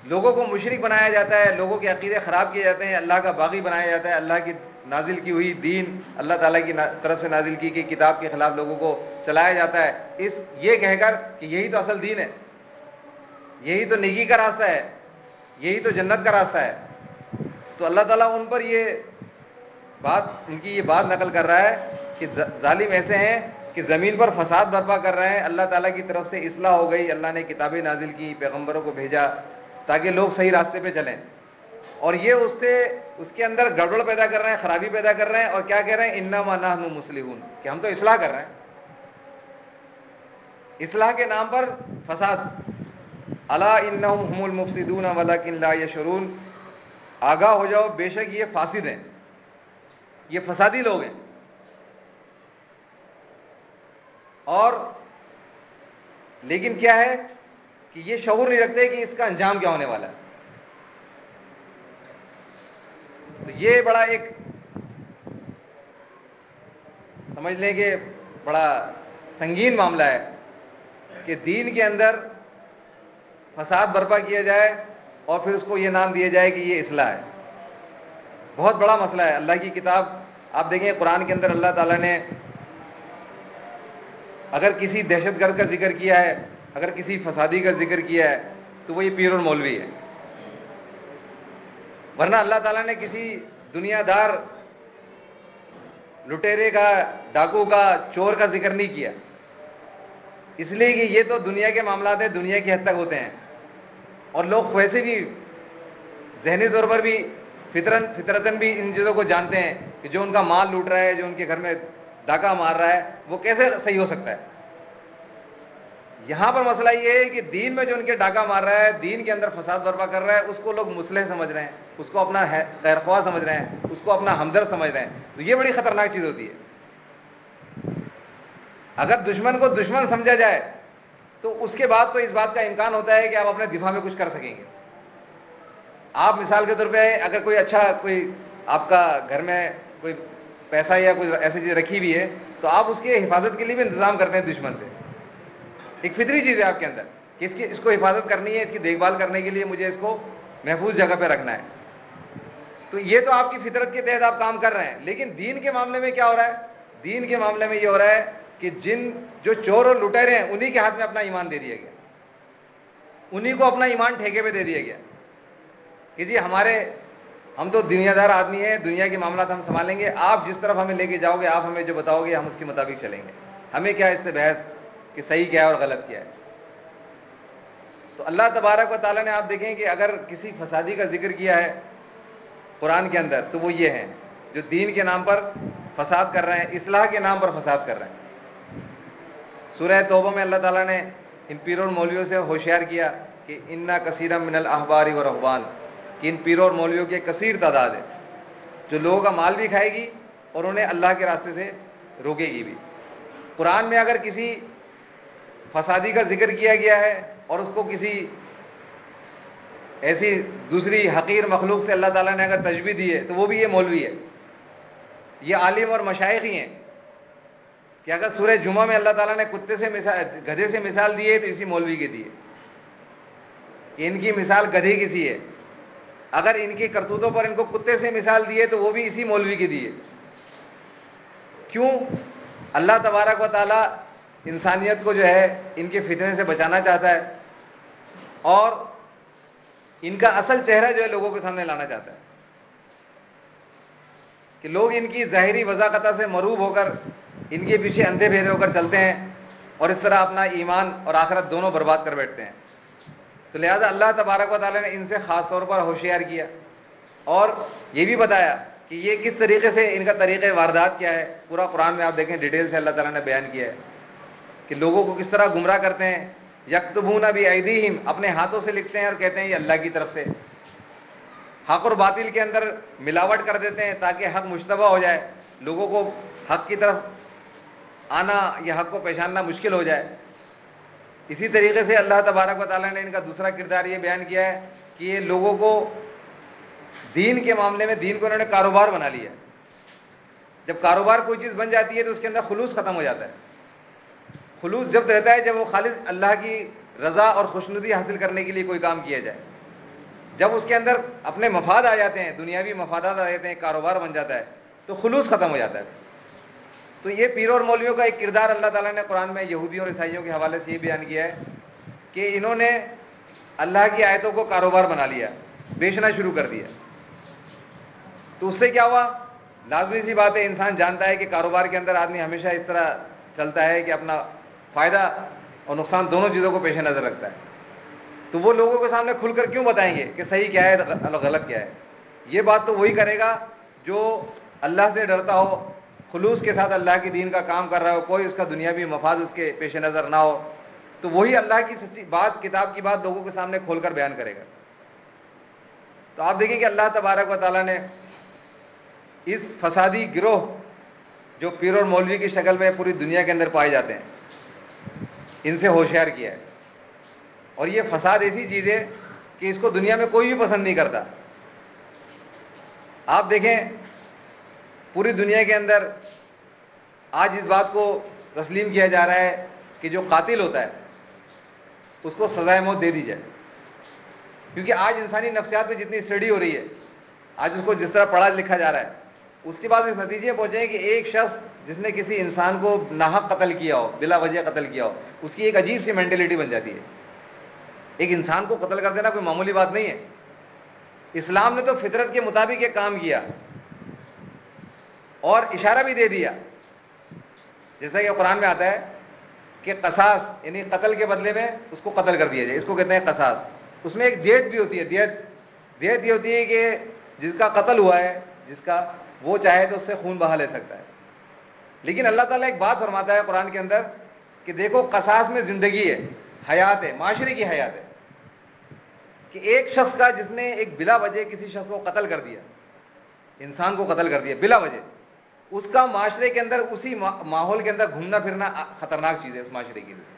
لوگوں کو مشرک بنایا جاتا ہے، لوگوں کے عقیدے خراب کیے جاتے ہیں، اللہ کا باغی بنایا جاتا ہے، اللہ کی نازل کی ہوئی دین، اللہ تعالیٰ کی طرف سے نازل کی گئی کتاب کے خلاف لوگوں کو چلایا جاتا ہے، یہ کہہ کر کہ یہی تو اصل دین ہے، یہی تو نیکی کا راستہ ہے، یہی تو جنت کا راستہ ہے۔ تو اللہ تعالیٰ ان پر ان کی یہ بات نقل کر رہا ہے کہ ظالم ایسے ہیں کہ زمین پر فساد برپا کر رہے ہیں، اللہ تعالیٰ کی طرف سے اصلاح ہو گئی، اللہ نے کتابیں نازل کی، پیغمبروں کو بھیجا تاکہ لوگ صحیح راستے پہ چلیں، اور یہ اس کے اندر گڑبڑ پیدا کر رہے ہیں، خرابی پیدا کر رہے ہیں، اور کیا کہہ رہے ہیں، انما نحن مصلحون، کہ ہم تو اصلاح کر رہے ہیں۔ اصلاح کے نام پر فساد، الا انہم هم المفسدون ولکن لا یشعرون، آگاہ ہو جاؤ بے شک یہ فاسد ہیں، یہ فسادی لوگ ہیں، اور لیکن کیا ہے کہ یہ شعور نہیں رکھتے کہ اس کا انجام کیا ہونے والا ہے۔ تو یہ بڑا ایک سمجھ لیں کہ بڑا سنگین معاملہ ہے کہ دین کے اندر فساد برپا کیا جائے اور پھر اس کو یہ نام دیا جائے کہ یہ اصلاح ہے۔ بہت بڑا مسئلہ ہے۔ اللہ کی کتاب آپ دیکھیں قرآن کے اندر اللہ تعالیٰ نے اگر کسی دہشت گرد کا ذکر کیا ہے، اگر کسی فسادی کا ذکر کیا ہے تو وہ یہ پیر اور مولوی ہے، ورنہ اللہ تعالیٰ نے کسی دنیا دار لٹیرے کا، ڈاکو کا، چور کا ذکر نہیں کیا، اس لیے کہ یہ تو دنیا کے معاملات ہیں، دنیا کی حد تک ہوتے ہیں، اور لوگ ویسے بھی ذہنی طور پر بھی فطرتاً بھی ان چیزوں کو جانتے ہیں کہ جو ان کا مال لوٹ رہا ہے، جو ان کے گھر میں ڈاکہ مار رہا ہے، وہ کیسے صحیح ہو سکتا ہے۔ یہاں پر مسئلہ یہ ہے کہ دین میں جو ان کے ڈاکہ مار رہا ہے، دین کے اندر فساد برپا کر رہا ہے، اس کو لوگ مصلح سمجھ رہے ہیں، اس کو اپنا خیر خواہ سمجھ رہے ہیں، اس کو اپنا ہمدرد سمجھ رہے ہیں، تو یہ بڑی خطرناک چیز ہوتی ہے۔ اگر دشمن کو دشمن سمجھا جائے تو اس کے بعد تو اس بات کا امکان ہوتا ہے کہ آپ اپنے دفاع میں کچھ کر سکیں گے۔ آپ مثال کے طور پہ اگر کوئی آپ کا گھر میں کوئی پیسہ یا کوئی ایسی چیز رکھی ہوئی ہے تو آپ اس کی حفاظت کے لیے بھی انتظام کرتے ہیں دشمن سے، ایک فطری چیز ہے آپ کے اندر کہ اس کو حفاظت کرنی ہے، اس کی دیکھ بھال کرنے کے لیے مجھے اس کو محفوظ جگہ پہ رکھنا ہے، تو یہ تو آپ کی فطرت کے تحت آپ کام کر رہے ہیں۔ لیکن دین کے معاملے میں کیا ہو رہا ہے؟ دین کے معاملے میں یہ ہو رہا ہے کہ جو چور اور لٹیرے ہیں انہی کے ہاتھ میں اپنا ایمان دے دیا گیا، انہی کو اپنا ایمان ٹھیکے پہ دے دیا گیا کہ جی ہم تو دنیا دار آدمی ہیں، دنیا کے معاملات ہم سنبھالیں گے، آپ جس طرف ہمیں لے کے جاؤ گے، آپ ہمیں جو بتاؤ گے ہم اس کے مطابق چلیں گے، ہمیں کیا اس سے بحث کہ صحیح کیا ہے اور غلط کیا ہے۔ تو اللہ تبارک و تعالیٰ نے آپ دیکھیں کہ اگر کسی فسادی کا ذکر کیا ہے قرآن کے اندر تو وہ یہ ہیں جو دین کے نام پر فساد کر رہے ہیں، اصلاح کے نام پر فساد کر رہے ہیں۔ سورہ توبہ میں اللہ تعالیٰ نے ان پیروں اور مولویوں سے ہوشیار کیا کہ انا کثیرا من الاحبار والرہبان، کہ ان پیروں اور مولویوں کی کثیر تعداد ہے جو لوگوں کا مال بھی کھائے گی اور انہیں اللہ کے راستے سے روکے گی بھی۔ قرآن میں اگر کسی فسادی کا ذکر کیا گیا ہے اور اس کو کسی ایسی دوسری حقیر مخلوق سے اللہ تعالیٰ نے اگر تشبیہ دی ہے تو وہ بھی یہ مولوی ہے، یہ عالم اور مشائخ ہی ہیں کہ اگر سورہ جمعہ میں اللہ تعالیٰ نے کتے سے مثال، گدھے سے مثال دی ہے تو اسی مولوی کی دی ہے کہ ان کی مثال گدھے کی سی ہے، اگر ان کی کرتوتوں پر ان کو کتے سے مثال دی ہے تو وہ بھی اسی مولوی کی دی ہے۔ کیوں؟ اللہ تبارک و تعالیٰ انسانیت کو جو ہے ان کے فتنے سے بچانا چاہتا ہے اور ان کا اصل چہرہ جو ہے لوگوں کے سامنے لانا چاہتا ہے کہ لوگ ان کی ظاہری وضاحت سے مروب ہو کر ان کے پیچھے اندھے بہرے ہو کر چلتے ہیں اور اس طرح اپنا ایمان اور آخرت دونوں برباد کر بیٹھتے ہیں۔ تو لہذا اللہ تبارک و تعالیٰ نے ان سے خاص طور پر ہوشیار کیا اور یہ بھی بتایا کہ یہ کس طریقے سے ان کا طریقہ واردات کیا ہے۔ پورا قرآن میں آپ دیکھیں ڈیٹیل سے اللہ تعالیٰ نے بیان کیا ہے کہ لوگوں کو کس طرح گمراہ کرتے ہیں۔ یکتبون بایدیہم، اپنے ہاتھوں سے لکھتے ہیں اور کہتے ہیں یہ اللہ کی طرف سے۔ حق اور باطل کے اندر ملاوٹ کر دیتے ہیں تاکہ حق مشتبہ ہو جائے، لوگوں کو حق کی طرف آنا یا حق کو پہچاننا مشکل ہو جائے۔ اسی طریقے سے اللہ تبارک و تعالیٰ نے ان کا دوسرا کردار یہ بیان کیا ہے کہ یہ لوگوں کو دین کے معاملے میں دین کو انہوں نے کاروبار بنا لیا۔ جب کاروبار کوئی چیز بن جاتی ہے تو اس کے اندر خلوص ختم ہو جاتا ہے۔ خلوص جب رہتا ہے جب وہ خالص اللہ کی رضا اور خوشنودی حاصل کرنے کے لیے کوئی کام کیا جائے۔ جب اس کے اندر اپنے مفاد آ جاتے ہیں، دنیاوی مفادات آ جاتے ہیں، کاروبار بن جاتا ہے تو خلوص ختم ہو جاتا ہے۔ تو یہ پیروں اور مولویوں کا ایک کردار اللہ تعالیٰ نے قرآن میں یہودیوں اور عیسائیوں کے حوالے سے یہ بیان کیا ہے کہ انہوں نے اللہ کی آیتوں کو کاروبار بنا لیا، بیچنا شروع کر دیا۔ تو اس سے کیا ہوا؟ لازمی سی بات ہے، انسان جانتا ہے کہ کاروبار کے اندر آدمی ہمیشہ اس طرح چلتا ہے کہ اپنا فائدہ اور نقصان دونوں چیزوں کو پیش نظر رکھتا ہے۔ تو وہ لوگوں کے سامنے کھل کر کیوں بتائیں گے کہ صحیح کیا ہے غلط کیا ہے؟ یہ بات تو وہی کرے گا جو اللہ سے ڈرتا ہو، خلوص کے ساتھ اللہ کی دین کا کام کر رہا ہو، کوئی اس کا دنیاوی مفاد اس کے پیش نظر نہ ہو، تو وہی اللہ کی سچی بات، کتاب کی بات لوگوں کے سامنے کھول کر بیان کرے گا۔ تو آپ دیکھیں کہ اللہ تبارک و تعالیٰ نے اس فسادی گروہ جو پیر اور مولوی کی شکل میں پوری دنیا کے اندر پائے جاتے ہیں، ان سے ہوشیار کیا ہے۔ اور یہ فساد ایسی چیز ہے کہ اس کو دنیا میں کوئی بھی پسند نہیں کرتا۔ آپ دیکھیں پوری دنیا کے اندر آج اس بات کو تسلیم کیا جا رہا ہے کہ جو قاتل ہوتا ہے اس کو سزائے موت دے دی جائے، کیونکہ آج انسانی نفسیات میں جتنی اسٹڈی ہو رہی ہے، آج اس کو جس طرح پڑھا لکھا جا رہا ہے، اس کے بعد اس نتیجے پہنچے ہیں کہ ایک شخص جس نے کسی انسان کو ناحق قتل کیا ہو، بلا وجہ قتل کیا ہو، اس کی ایک عجیب سی مینٹلٹی بن جاتی ہے۔ ایک انسان کو قتل کر دینا کوئی معمولی بات نہیں ہے۔ اسلام نے تو فطرت کے مطابق یہ کام کیا اور اشارہ بھی دے دیا، جیسا کہ قرآن میں آتا ہے کہ قصاص یعنی قتل کے بدلے میں اس کو قتل کر دیا جائے، اس کو کہتے ہیں قصاص۔ اس میں ایک دیت بھی ہوتی ہے، دیت یہ ہوتی ہے کہ جس کا قتل ہوا ہے، جس کا، وہ چاہے تو اس سے خون بہا لے سکتا ہے۔ لیکن اللہ تعالیٰ ایک بات فرماتا ہے قرآن کے اندر کہ دیکھو قصاص میں زندگی ہے، حیات ہے، معاشرے کی حیات ہے، کہ ایک شخص کا جس نے ایک بلا وجہ کسی شخص کو قتل کر دیا، انسان کو قتل کر دیا بلا وجہ، اس کا معاشرے کے اندر اسی ماحول کے اندر گھومنا پھرنا خطرناک چیز ہے اس معاشرے کے لیے۔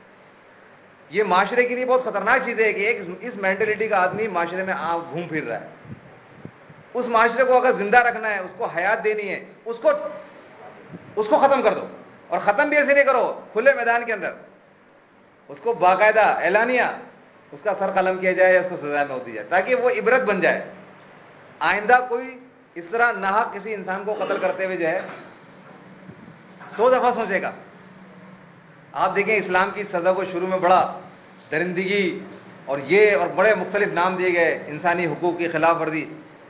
یہ معاشرے کے لیے بہت خطرناک چیز ہے کہ ایک اس مینٹلٹی کا آدمی معاشرے میں گھوم پھر رہا ہے۔ اس معاشرے کو اگر زندہ رکھنا ہے، اس کو حیات دینی ہے، اس کو ختم کر دو، اور ختم بھی ایسے نہیں کرو کھلے میدان کے اندر، اس کو باقاعدہ اعلانیہ اس کا سر قلم کیا جائے یا اس کو سزا میں ہوتی جائے، تاکہ وہ عبرت بن جائے۔ آئندہ کوئی اس طرح ناحق کسی انسان کو قتل کرتے ہوئے جو ہے 100 دفعہ سوچے گا۔ آپ دیکھیں اسلام کی سزا کو شروع میں بڑا درندگی اور بڑے مختلف نام دیے گئے، انسانی حقوق کی خلاف ورزی،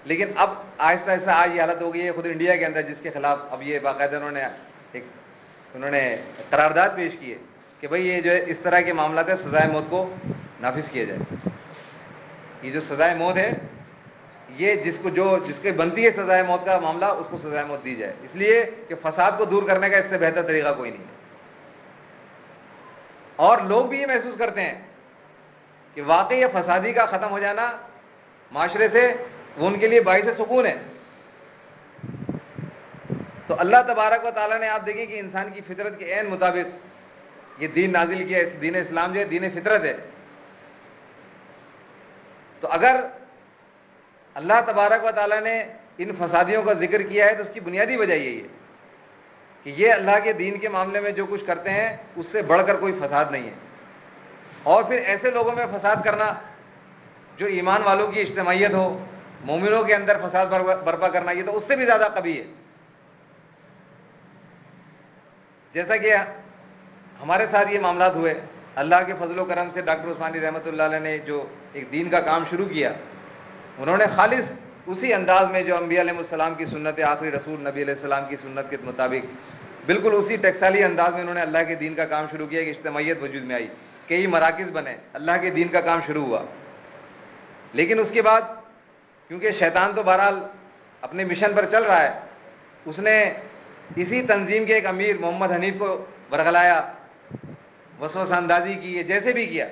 لیکن اب آہستہ آہستہ آج یہ حالت ہو گئی ہے خود انڈیا کے اندر، جس کے خلاف اب یہ باقاعدہ انہوں نے قرارداد پیش کی ہے کہ بھئی یہ جو ہے اس طرح کے معاملات ہے سزائے موت کو نافذ کیا جائے. یہ جو سزائے موت ہے یہ جس کے بنتی ہے سزائے موت کا معاملہ اس کو سزائے موت دی جائے, اس لیے کہ فساد کو دور کرنے کا اس سے بہتر طریقہ کوئی نہیں ہے. اور لوگ بھی یہ محسوس کرتے ہیں کہ واقعی یہ فسادی کا ختم ہو جانا معاشرے سے وہ ان کے لیے باعث سکون ہے. تو اللہ تبارک و تعالیٰ نے آپ دیکھیں کہ انسان کی فطرت کے عین مطابق یہ دین نازل کیا. اس دین اسلام جو ہے دین فطرت ہے. تو اگر اللہ تبارک و تعالیٰ نے ان فسادیوں کا ذکر کیا ہے تو اس کی بنیادی وجہ یہی ہے کہ یہ اللہ کے دین کے معاملے میں جو کچھ کرتے ہیں اس سے بڑھ کر کوئی فساد نہیں ہے. اور پھر ایسے لوگوں میں فساد کرنا جو ایمان والوں کی اجتماعیت ہو, مومنوں کے اندر فساد برپا کرنا, یہ تو اس سے بھی زیادہ قبیح ہے. جیسا کہ ہمارے ساتھ یہ معاملات ہوئے, اللہ کے فضل و کرم سے ڈاکٹر عثمانی رحمۃ اللہ علیہ نے جو ایک دین کا کام شروع کیا, انہوں نے خالص اسی انداز میں جو انبیاء علیہ السلام کی سنت, آخری رسول نبی علیہ السلام کی سنت کے مطابق بالکل اسی ٹیکسالی انداز میں انہوں نے اللہ کے دین کا کام شروع کیا کہ اجتماعیت وجود میں آئی, کئی مراکز بنے, اللہ کے دین کا کام شروع ہوا. لیکن اس کے بعد کیونکہ شیطان تو بہرحال اپنے مشن پر چل رہا ہے, اس نے اسی تنظیم کے ایک امیر محمد حنیف کو برگلایا, وسوسہ اندازی کی, جیسے بھی کیا,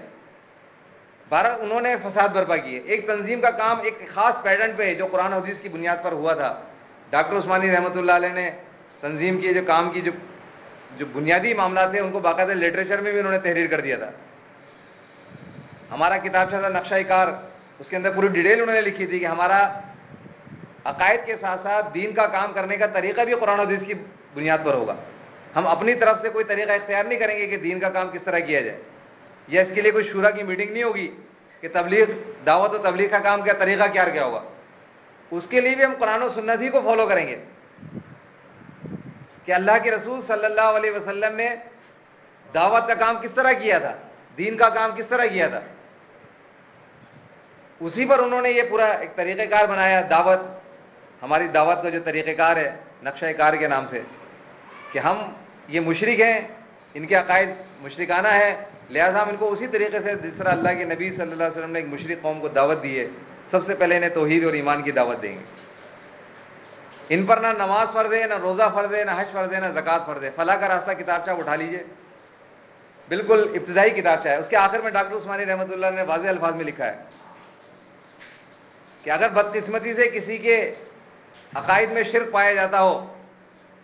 بہرحال انہوں نے فساد برپا کیے. ایک تنظیم کا کام ایک خاص پیٹرن پہ جو قرآن و حدیث کی بنیاد پر ہوا تھا, ڈاکٹر عثمانی رحمۃ اللہ علیہ نے تنظیم کی جو کام کی جو بنیادی معاملات تھے ان کو باقاعدہ لٹریچر میں بھی انہوں نے تحریر کر دیا تھا. ہمارا کتابچہ تھا نقشہ کار, اس کے اندر پوری ڈیٹیل انہوں نے لکھی تھی کہ ہمارا عقائد کے ساتھ ساتھ دین کا کام کرنے کا طریقہ بھی قرآن و حدیث کی بنیاد پر ہوگا. ہم اپنی طرف سے کوئی طریقہ اختیار نہیں کریں گے کہ دین کا کام کس طرح کیا جائے, یا اس کے لیے کوئی شورا کی میٹنگ نہیں ہوگی کہ تبلیغ, دعوت و تبلیغ کا کام کیا طریقہ کیا ہوگا. اس کے لیے بھی ہم قرآن و سنت ہی کو فالو کریں گے کہ اللہ کے رسول صلی اللہ علیہ وسلم نے دعوت کا کام کس طرح کیا تھا, دین کا کام کس طرح کیا تھا, اسی پر انہوں نے یہ پورا ایک طریقہ کار بنایا. دعوت, ہماری دعوت کا جو طریقہ کار ہے نقشہ کار کے نام سے, کہ ہم یہ مشرک ہیں, ان کے عقائد مشرکانہ ہے, لہٰذا ہم ان کو اسی طریقے سے جس طرح اللہ کے نبی صلی اللہ علیہ وسلم نے ایک مشرک قوم کو دعوت دی ہے, سب سے پہلے انہیں توحید اور ایمان کی دعوت دیں گے. ان پر نہ نماز فرض ہے, نہ روزہ فرض ہے, نہ حج فرض ہے, نہ زکوٰۃ فرض ہے. فلاح کا راستہ کتابچہ اٹھا لیجئے, بالکل ابتدائی کتابچہ ہے. اس کے آخر میں ڈاکٹر عثمانی رحمۃ اللہ نے واضح الفاظ میں لکھا ہے کہ اگر بدقسمتی سے کسی کے عقائد میں شرک پایا جاتا ہو,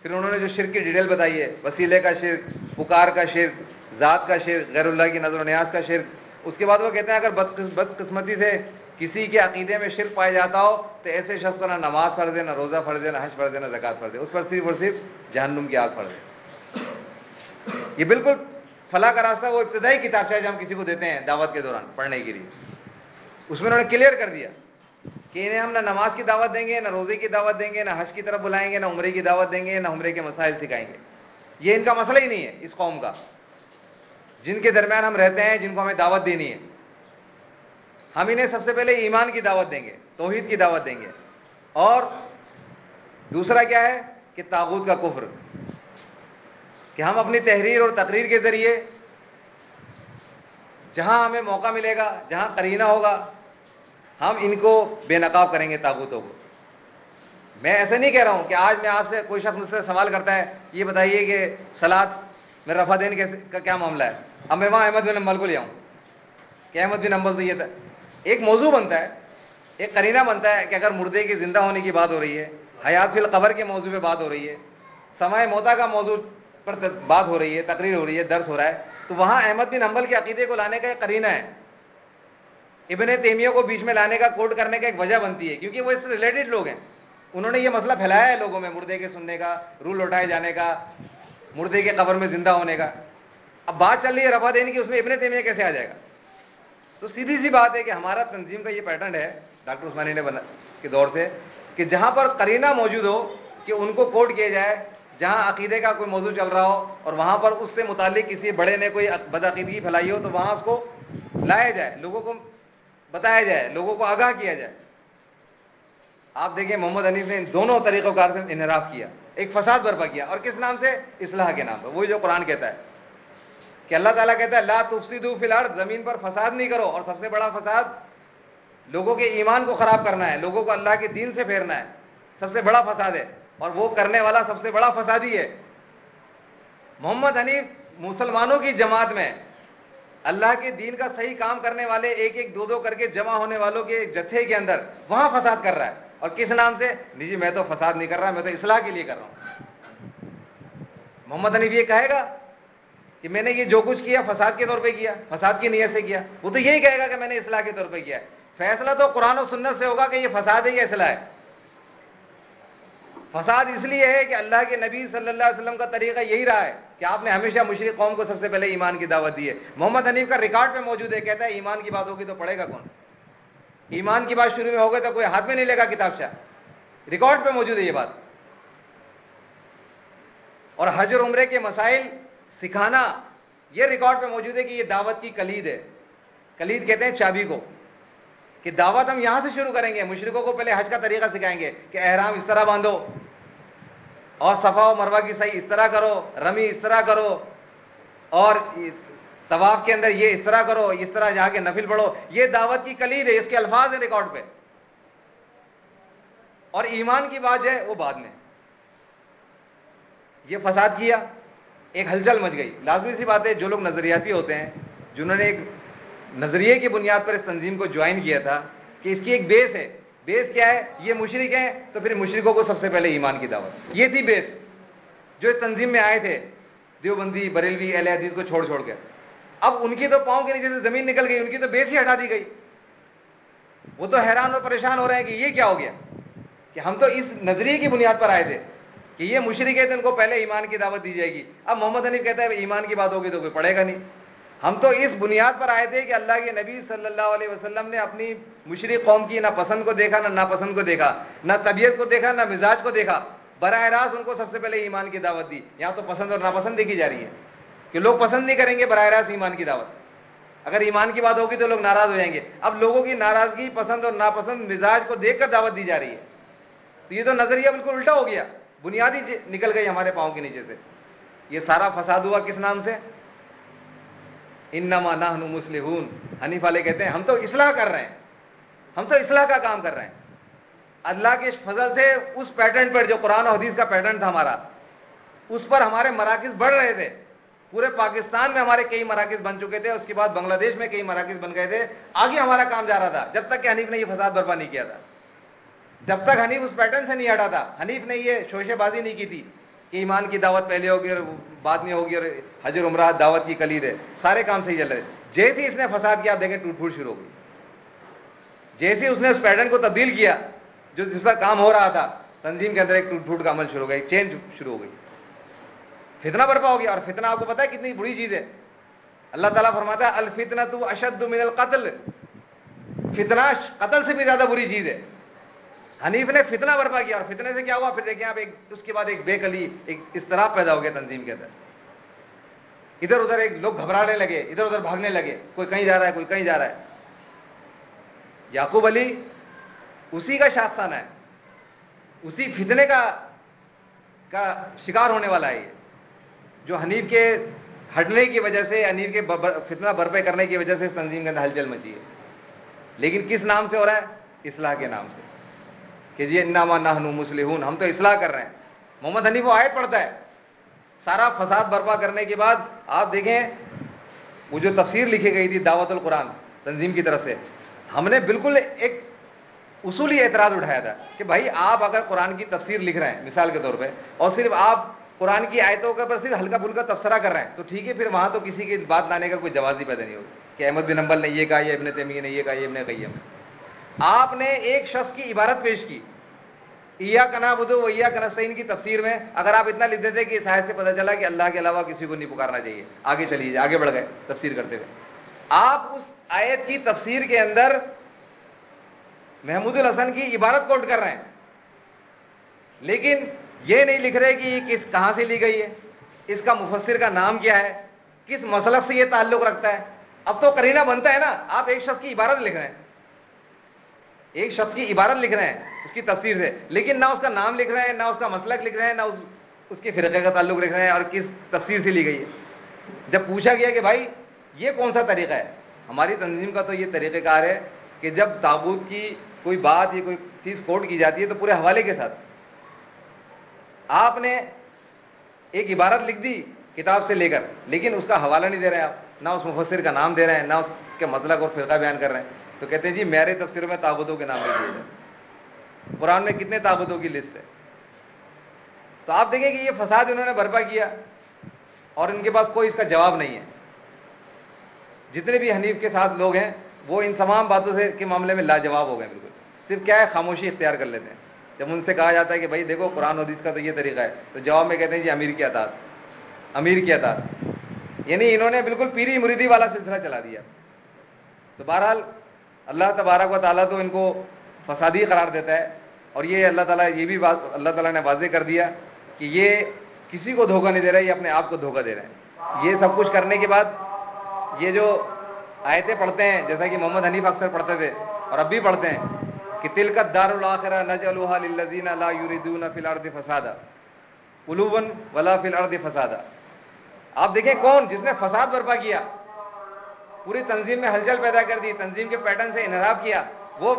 پھر انہوں نے جو شرک کی ڈیٹیل بتائی ہے, وسیلے کا شرک, پکار کا شرک, ذات کا شرک, غیر اللہ کی نظر و نیاز کا شرک. اس کے بعد وہ کہتے ہیں اگر بدقسمتی سے کسی کے عقیدے میں شرک پایا جاتا ہو تو ایسے شخص پر نہ نماز فرض ہے, نہ روزہ فرض ہے, نہ حج فرض ہے, نہ زکوٰۃ فرض ہے, اس پر صرف اور صرف جہنم کی آگ فرض ہے. یہ بالکل فلاح کا راستہ وہ ابتدائی کتابچہ ہے جو ہم کسی کو دیتے ہیں دعوت کے دوران پڑھنے کے لیے. اس میں انہوں نے کلیئر کر دیا کہ انہیں ہم نہ نماز کی دعوت دیں گے, نہ روزے کی دعوت دیں گے, نہ حج کی طرف بلائیں گے, نہ عمرے کی دعوت دیں گے, نہ عمرے کے مسائل سکھائیں گے. یہ ان کا مسئلہ ہی نہیں ہے اس قوم کا, جن کے درمیان ہم رہتے ہیں, جن کو ہمیں دعوت دینی ہے. ہم انہیں سب سے پہلے ایمان کی دعوت دیں گے, توحید کی دعوت دیں گے, اور دوسرا کیا ہے کہ طاغوت کا کفر, کہ ہم اپنی تحریر اور تقریر کے ذریعے جہاں ہمیں موقع ملے گا, جہاں قرینہ ہوگا, ہم ان کو بے نقاب کریں گے طاغوتوں کو. میں ایسا نہیں کہہ رہا ہوں کہ آج میں آپ سے کوئی شخص مجھ سے سوال کرتا ہے یہ بتائیے کہ صلاۃ میں رفع دین کا کیا معاملہ ہے, اب میں وہاں احمد بن حنبل کو لے آؤں کہ احمد بن حنبل تو یہ تھا. ایک موضوع بنتا ہے, ایک قرینہ بنتا ہے کہ اگر مردے کے زندہ ہونے کی بات ہو رہی ہے, حیات فی القبر کے موضوع پہ بات ہو رہی ہے, سماع موتیٰ کا موضوع پر بات ہو رہی ہے, تقریر ہو رہی ہے, درس ہو رہا ہے, تو وہاں احمد بن حنبل کے عقیدے کو لانے کا ایک قرینہ ہے. ابن تیمیہ کو بیچ میں لانے کا, کوٹ کرنے کا ایک وجہ بنتی ہے, کیونکہ وہ اس سے ریلیٹڈ لوگ ہیں. انہوں نے یہ مسئلہ پھیلایا ہے لوگوں میں, مردے کے سننے کا, روح لوٹائے جانے کا, مردے کے قبر میں زندہ ہونے کا. اب بات چل رہی ہے رفع دین کی, اس میں ابن تیمیہ کیسے آ جائے گا؟ تو سیدھی سی بات ہے کہ ہمارا تنظیم کا یہ پیٹرن ہے ڈاکٹر عثمانی نے کے دور سے کہ جہاں پر قرینہ موجود ہو کہ ان کو کوٹ کیا جائے, جہاں عقیدے کا کوئی موضوع چل رہا ہو اور وہاں پر اس سے متعلق کسی بڑے نے کوئی بدعقیدگی پھیلائی ہو تو وہاں اس کو لایا جائے, لوگوں کو بتایا جائے, لوگوں کو آگاہ کیا جائے. آپ دیکھیں محمد حنیف نے ان دونوں طریقوں کار سے انحراف کیا, ایک فساد برپا کیا, اور کس نام سے؟ اصلاح کے نام پر. وہی جو قرآن کہتا ہے کہ اللہ تعالیٰ کہتا ہے لا تفسدوا فی الارض، زمین پر فساد نہیں کرو، اور سب سے بڑا فساد لوگوں کے ایمان کو خراب کرنا ہے، لوگوں کو اللہ کے دین سے پھیرنا ہے، سب سے بڑا فساد ہے، اور وہ کرنے والا سب سے بڑا فسادی ہے۔ محمد حنیف مسلمانوں کی جماعت میں اللہ کے دین کا صحیح کام کرنے والے ایک ایک دو دو کر کے جمع ہونے والوں کے جتھے کے اندر وہاں فساد کر رہا ہے، اور کس نام سے؟ جی میں تو فساد نہیں کر رہا، میں تو اصلاح کے لیے کر رہا ہوں۔ محمد حنیف یہ کہے گا کہ میں نے یہ جو کچھ کیا فساد کے طور پہ کیا، فساد کی نیت سے کیا؟ وہ تو یہی کہے گا کہ میں نے اصلاح کے طور پہ کیا ہے۔ فیصلہ تو قرآن و سنت سے ہوگا کہ یہ فساد ہے یا اصلاح ہے۔ فساد اس لیے ہے کہ اللہ کے نبی صلی اللہ علیہ وسلم کا طریقہ یہی رہا ہے کہ آپ نے ہمیشہ مشرک قوم کو سب سے پہلے ایمان کی دعوت دی ہے۔ محمد حنیف کا ریکارڈ پہ موجود ہے، کہتا ہے ایمان کی بات ہوگی تو پڑھے گا کون؟ ایمان کی بات شروع میں ہوگی تو کوئی ہاتھ میں نہیں لے گا کتابچہ، ریکارڈ پہ موجود ہے یہ بات۔ اور حج اور عمرے کے مسائل سکھانا یہ ریکارڈ پہ موجود ہے کہ یہ دعوت کی کلید ہے۔ کلید کہتے ہیں چابی کو، کہ دعوت ہم یہاں سے شروع کریں گے۔ مشرکوں کو پہلے حج کا طریقہ سکھائیں گے کہ احرام اس طرح باندھو، اور صفا و مروہ کی صحیح اس طرح کرو، رمی اس طرح کرو، اور طواف کے اندر یہ اس طرح کرو، اس طرح جا کے نفل پڑھو۔ یہ دعوت کی کلید ہے، اس کے الفاظ ہیں ریکارڈ پہ، اور ایمان کی بات ہے وہ بعد میں۔ یہ فساد کیا، ایک ہلچل مچ گئی۔ لازمی سی بات ہے جو لوگ نظریاتی ہوتے ہیں، جنہوں نے ایک نظریے کی بنیاد پر اس تنظیم کو جوائن کیا تھا کہ اس کی ایک بیس ہے، بیس کیا ہے؟ یہ مشرک ہیں تو پھر مشرکوں کو سب سے پہلے ایمان کی دعوت، یہ تھی بیس۔ جو اس تنظیم میں آئے تھے دیوبندی، بریلوی، اہل حدیث کو چھوڑ چھوڑ کے، اب ان کی تو پاؤں کے نیچے سے زمین نکل گئی، ان کی تو بیس ہی ہٹا دی گئی۔ وہ تو حیران اور پریشان ہو رہے ہیں کہ یہ کیا ہو گیا، کہ ہم تو اس نظریے کی بنیاد پر آئے تھے کہ یہ مشرک ہے تو ان کو پہلے ایمان کی دعوت دی جائے گی۔ اب محمد حنیف کہتا ہے ایمان کی بات ہوگی تو کوئی پڑھے گا نہیں۔ ہم تو اس بنیاد پر آئے تھے کہ اللہ کے نبی صلی اللہ علیہ وسلم نے اپنی مشرک قوم کی نہ پسند کو دیکھا، نہ ناپسند کو دیکھا، نہ طبیعت کو دیکھا، نہ مزاج کو دیکھا، براہ راست ان کو سب سے پہلے ایمان کی دعوت دی۔ یہاں تو پسند اور ناپسند دیکھی جا رہی ہے کہ لوگ پسند نہیں کریں گے براہ راست ایمان کی دعوت۔ اگر ایمان کی بات ہوگی تو لوگ ناراض ہو جائیں گے۔ اب لوگوں کی ناراضگی، پسند اور ناپسند، مزاج کو دیکھ کر دعوت دی جا رہی ہے، تو یہ تو نظریہ بالکل الٹا ہو گیا، بنیادی نکل گئی ہمارے پاؤں کے نیچے سے۔ یہ سارا فساد ہوا کس نام سے؟ انما نحن مصلحون۔ حنیف والے کہتے ہیں ہم تو اصلاح کر رہے ہیں، ہم تو اصلاح کا کام کر رہے ہیں۔ اللہ کے فضل سے اس پیٹرن پر جو قرآن و حدیث کا پیٹرن تھا ہمارا، اس پر ہمارے مراکز بڑھ رہے تھے۔ پورے پاکستان میں ہمارے کئی مراکز بن چکے تھے، اس کے بعد بنگلہ دیش میں کئی مراکز بن گئے تھے، آگے ہمارا کام جا رہا تھا، جب تک کہ حنیف نے یہ فساد برپا نہیں کیا تھا، جب تک حنیف اس پیٹرن سے نہیں ہٹا تھا۔ حنیف نے یہ شوشے بازی نہیں کی تھی کہ ایمان کی دعوت پہلے ہوگی اور بعد میں ہوگی، اور حج اور عمرہ دعوت کی کلید ہے، سارے کام صحیح چل رہے۔ جیسے اس نے فساد کیا، آپ دیکھیں ٹوٹ پھوٹ شروع ہو گئی۔ جیسے اس نے اس پیٹرن کو تبدیل کیا جو جس پر کام ہو رہا تھا، تنظیم کے اندر ایک ٹوٹ پھوٹ کا عمل شروع ہو گیا، ایک چینج شروع ہو گئی، فتنہ برپا ہو گیا۔ اور فتنہ آپ کو پتا ہے کتنی بری چیز ہے؟ اللہ تعالیٰ فرماتا ہے الفتنۃ اشد من القتل، فتنہ قتل سے بھی زیادہ بری چیز ہے۔ حنیف نے فتنہ برپا کیا، اور فتنے سے کیا ہوا پھر دیکھیں آپ، اس کے بعد ایک بے کلی، ایک اضطراب پیدا ہو گیا تنظیم کے اندر۔ ادھر ادھر ایک لوگ گھبرانے لگے، ادھر ادھر بھاگنے لگے، کوئی کہیں جا رہا ہے، کوئی کہیں جا رہا ہے۔ یعقوب علی اسی کا شاخسانہ ہے، اسی فتنے کا شکار ہونے والا ہے یہ، جو حنیف کے ہٹنے کی وجہ سے، حنیف کے فتنہ برپے کرنے کی وجہ سے اس تنظیم کے اندر ہلچل مچی ہے۔ لیکن کس نام سے ہو رہا ہے؟ اصلاح کے نام سے، کہ یہ انما نحن مصلحون، ہم تو اصلاح کر رہے ہیں۔ محمد حنیف وہ آیت پڑھتا ہے سارا فساد برپا کرنے کے بعد، آپ دیکھیں وہ جو تفسیر لکھی گئی تھی دعوت القرآن تنظیم کی طرف سے، ہم نے بالکل ایک اصولی اعتراض اٹھایا تھا کہ بھائی آپ اگر قرآن کی تفسیر لکھ رہے ہیں مثال کے طور پہ، اور صرف آپ قرآن کی آیتوں کے اوپر صرف ہلکا پھلکا تبصرہ کر رہے ہیں، تو ٹھیک ہے، پھر وہاں تو کسی کی بات لانے کا کوئی جواز ہی پیدا نہیں ہوگا کہ احمد بن حنبل نے یہ کہا، یا ابن تیمیہ نے یہ کہا، یا ابن قیم۔ آپ نے ایک شخص کی عبارت پیش کی، ایاک نعبد و ایاک نستعین کی تفسیر میں، اگر آپ اتنا لکھ دیتے کہ اس آیت سے پتہ چلا کہ اللہ کے علاوہ کسی کو نہیں پکارنا چاہیے، آگے چلیے، آگے بڑھ گئے تفسیر کرتے ہوئے۔ آپ اس آیت کی تفسیر کے اندر محمود الحسن کی عبارت کوٹ کر رہے ہیں، لیکن یہ نہیں لکھ رہے کہ یہ کہاں سے لی گئی ہے، اس کا مفسر کا نام کیا ہے، کس مسلک سے یہ تعلق رکھتا ہے۔ اب تو قرینہ بنتا ہے نا، آپ ایک شخص کی عبارت لکھ رہے ہیں، ایک شخص کی عبارت لکھ رہے ہیں اس کی تفسیر سے، لیکن نہ اس کا نام لکھ رہے ہیں، نہ اس کا مسلک لکھ رہے ہیں، نہ اس کے فرقے کا تعلق لکھ رہے ہیں، اور کس تفسیر سے لی گئی ہے۔ جب پوچھا گیا کہ بھائی یہ کون سا طریقہ ہے، ہماری تنظیم کا تو یہ طریقہ کار ہے کہ جب تابوت کی کوئی بات یا کوئی چیز کوٹ کی جاتی ہے تو پورے حوالے کے ساتھ، آپ نے ایک عبارت لکھ دی کتاب سے لے کر، لیکن اس کا حوالہ نہیں دے رہے ہیں آپ، نہ اس مفسر کا نام دے رہے ہیں، نہ اس کے مسلک اور فرقہ بیان کر رہے ہیں، تو کہتے ہیں جی میرے تفسیر میں تابوتوں کے نام لکھ دیے جائیں۔ قرآن میں کتنے تابوتوں کی لسٹ ہے؟ تو آپ دیکھیں کہ یہ فساد انہوں نے برپا کیا اور ان کے پاس کوئی اس کا جواب نہیں ہے۔ جتنے بھی حنیف کے ساتھ لوگ ہیں وہ ان تمام باتوں سے کے معاملے میں لاجواب ہو گئے، بالکل صرف کیا ہے، خاموشی اختیار کر لیتے ہیں۔ جب ان سے کہا جاتا ہے کہ بھائی دیکھو قرآن و حدیث کا تو یہ طریقہ ہے، تو جواب میں کہتے ہیں جی امیر کی اطاعت، امیر کی اطاعت، یعنی انہوں نے بالکل پیری مریدی والا سلسلہ چلا دیا۔ تو بہرحال اللہ تبارک و تعالیٰ تو ان کو فسادی قرار دیتا ہے، اور یہ اللہ تعالیٰ یہ بھی اللہ تعالیٰ نے واضح کر دیا کہ یہ کسی کو دھوکہ نہیں دے رہا ہے، یہ اپنے آپ کو دھوکہ دے رہے ہیں۔ یہ سب کچھ کرنے کے بعد یہ جو آیتیں پڑھتے ہیں، جیسا کہ محمد حنیف اکثر پڑھتے تھے اور اب بھی پڑھتے ہیں کہ تلک الدار الاخرہ نجعلها للذین لا یریدون فی الارض فسادا علوا ولا فی الارض فسادا۔ آپ دیکھیں کون جس نے فساد برپا کیا، پوری تنظیم میں ہلچل پیدا کر دی، تنظیم کے پیٹرن سے انحراف کیا، وہ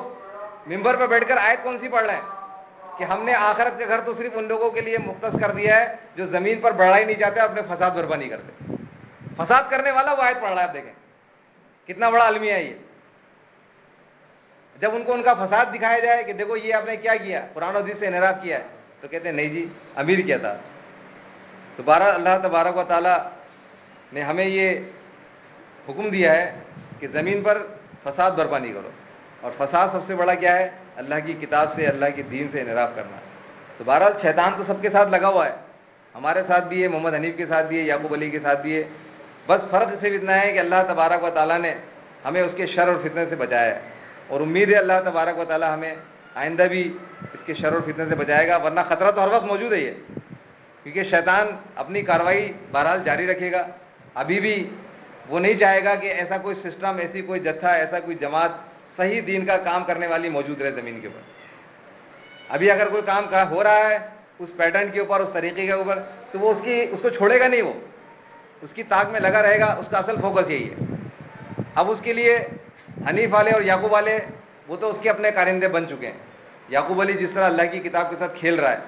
ممبر پہ بیٹھ کر آیت کون سی پڑھ رہے ہیں کہ ہم نے آخرت کا گھر تو صرف ان لوگوں کے لیے مختص کر دیا ہے جو زمین پر بڑھائی نہیں چاہتے، اپنے فساد برپا نہیں کرتے۔ فساد کرنے والا وہ آیت پڑھ رہا ہے، آپ دیکھیں کتنا بڑا المیہ ہے یہ۔ جب ان کو ان کا فساد دکھایا جائے کہ دیکھو یہ آپ نے کیا کیا، قرآن و حدیث سے انحراف کیا ہے، تو کہتے ہیں نہیں جی امیر کیا تھا۔ تو بہرحال اللہ تبارک و تعالیٰ نے ہمیں یہ حکم دیا ہے کہ زمین پر فساد برپا نہیں کرو، اور فساد سب سے بڑا کیا ہے، اللہ کی کتاب سے، اللہ کے دین سے انحراف کرنا۔ تو بہرحال شیطان تو سب کے ساتھ لگا ہوا ہے، ہمارے ساتھ بھی ہے، محمد حنیف کے ساتھ بھی ہے، یعقوب علی کے ساتھ بھی ہے، بس فرق صرف اتنا ہے کہ اللہ تبارک و تعالیٰ نے ہمیں اس کے شر اور فتنے سے بچایا ہے، اور امید ہے اللہ تبارک و تعالیٰ ہمیں آئندہ بھی اس کے شر اور فتنے سے بچائے گا، ورنہ خطرہ تو ہر وقت موجود ہے یہ، کیونکہ شیطان اپنی کارروائی بہرحال جاری رکھے گا۔ ابھی بھی وہ نہیں چاہے گا کہ ایسا کوئی سسٹم، ایسی کوئی جتھا، ایسا کوئی جماعت صحیح دین کا کام کرنے والی موجود رہے زمین کے اوپر۔ ابھی اگر کوئی کام ہو رہا ہے اس پیٹرن کے اوپر، اس طریقے کے اوپر، تو وہ اس کو چھوڑے گا نہیں، وہ اس کی طاق میں لگا رہے گا، اس کا اصل فوکس یہی ہے۔ اب اس کے لیے حنیف والے اور یعقوب والے وہ تو اس کے اپنے کارندے بن چکے ہیں۔ یعقوب علی جس طرح اللہ کی کتاب کے ساتھ کھیل رہا ہے،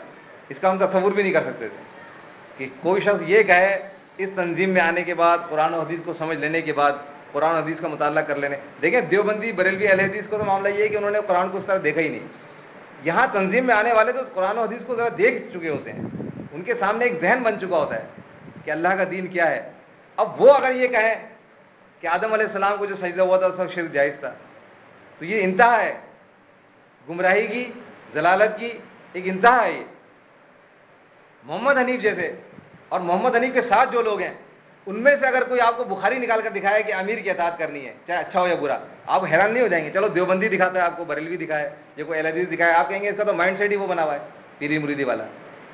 اس کا ہم تصور بھی نہیں کر سکتے تھے کہ کوئی شخص یہ کہے اس تنظیم میں آنے کے بعد، قرآن و حدیث کو سمجھ لینے کے بعد، قرآن و حدیث کا مطالعہ کر لینے۔ دیکھیں دیوبندی بریلوی اہل حدیث کو تو معاملہ یہ ہے کہ انہوں نے قرآن کو اس طرح دیکھا ہی نہیں۔ یہاں تنظیم میں آنے والے تو قرآن و حدیث کو ذرا دیکھ چکے ہوتے ہیں، ان کے سامنے ایک ذہن بن چکا ہوتا ہے کہ اللہ کا دین کیا ہے۔ اب وہ اگر یہ کہیں کہ آدم علیہ السلام کو جو سجدہ ہوا تھا اس پر شرک جائز تھا، تو یہ انتہا ہے گمراہی کی، ضلالت کی ایک انتہا ہے یہ۔ محمد حنیف جیسے اور محمد حنیف کے ساتھ جو لوگ ہیں، ان میں سے اگر کوئی آپ کو بخاری نکال کر دکھائے کہ امیر کی اطاعت کرنی ہے، چاہے اچھا ہو یا برا، آپ حیران نہیں ہو جائیں گے؟ چلو دیوبندی دکھاتا ہے آپ کو، بریلوی دکھائے، یہ کوئی اہل حدیث دکھائے، آپ کہیں گے اس کا تو مائنڈ سیٹ ہی وہ بنا ہوا ہے پیری مریدی والا۔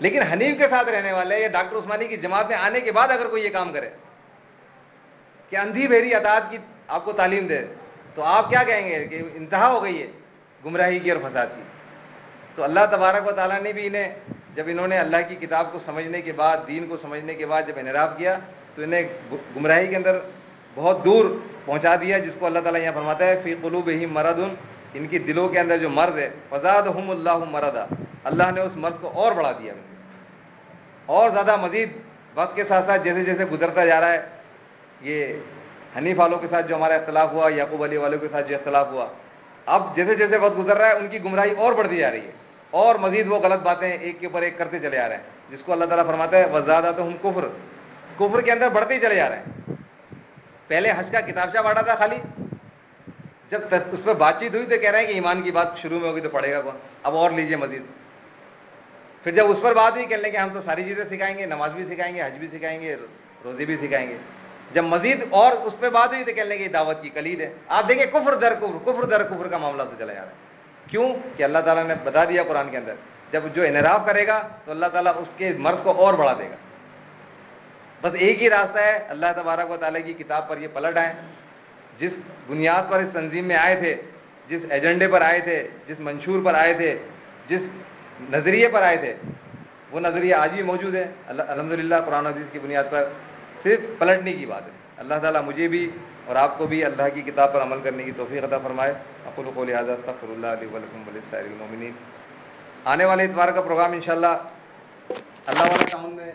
لیکن حنیف کے ساتھ رہنے والے یا ڈاکٹر عثمانی کی جماعت میں آنے کے بعد اگر کوئی یہ کام کرے کہ اندھی بہری اطاعت کی آپ کو تعلیم دے، تو آپ کیا کہیں گے کہ انتہا ہو گئی ہے گمراہی کی اور فساد کی۔ تو اللہ تبارک و تعالیٰ نے بھی جب انہوں نے اللہ کی کتاب کو سمجھنے کے بعد، دین کو سمجھنے کے بعد جب انحراف کیا، تو انہیں گمراہی کے اندر بہت دور پہنچا دیا، جس کو اللہ تعالیٰ یہاں فرماتا ہے فی قلوبہم مرض، ان کی دلوں کے اندر جو مرض ہے، فزادہم اللہ مرضا، اللہ نے اس مرض کو اور بڑھا دیا، اور زیادہ مزید وقت کے ساتھ ساتھ جیسے جیسے گزرتا جا رہا ہے۔ یہ حنیف والوں کے ساتھ جو ہمارا اختلاف ہوا، یعقوب علی والوں کے ساتھ جو اختلاف ہوا، اب جیسے جیسے وقت گزر رہا ہے ان کی گمراہی اور بڑھتی جا رہی ہے، اور مزید وہ غلط باتیں ایک کے اوپر ایک کرتے چلے آ رہے ہیں، جس کو اللہ تعالیٰ فرماتا ہے وزادتہم کفر، کفر کے اندر بڑھتے ہی چلے جا رہے ہیں۔ پہلے حج کا کتابچہ بانٹا تھا خالی، جب اس پہ بات چیت ہوئی تو کہہ رہے ہیں کہ ایمان کی بات شروع میں ہوگی تو پڑھے گا کون، اب اور لیجیے مزید۔ پھر جب اس پر بات ہوئی کہنے کہ ہم تو ساری چیزیں سکھائیں گے، نماز بھی سکھائیں گے، حج بھی سکھائیں گے، روزے بھی سکھائیں گے۔ جب مزید اور اس پہ بات ہوئی تو کہنے کہ دعوت کی کلید ہے۔ آپ دیکھیں کفر در کفر، کفر در کفر کا معاملہ تو چلا جا رہا ہے۔ کیوں کہ اللہ تعالیٰ نے بتا دیا قرآن کے اندر، جب جو انحراف کرے گا تو اللہ تعالیٰ اس کے مرض کو اور بڑھا دے گا۔ بس ایک ہی راستہ ہے، اللہ تبارک و تعالیٰ کی کتاب پر یہ پلٹ آئیں۔ جس بنیاد پر اس تنظیم میں آئے تھے، جس ایجنڈے پر آئے تھے، جس منشور پر آئے تھے، جس نظریے پر آئے تھے، وہ نظریہ آج بھی موجود ہے الحمدللہ۔ قرآن و حدیث کی بنیاد پر صرف پلٹنے کی بات ہے. اللہ تعالیٰ مجھے بھی اور آپ کو بھی اللہ کی کتاب پر عمل کرنے کی توفیق عطا فرمائے. اقول قولی ھذا استغفر اللہ لی ولکم ولسائر المؤمنین. آنے والے اتوار کا پروگرام انشاءاللہ اللہ والے ٹاؤن میں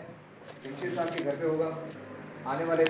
جمشید صاحب کے گھر پہ ہوگا. آنے والے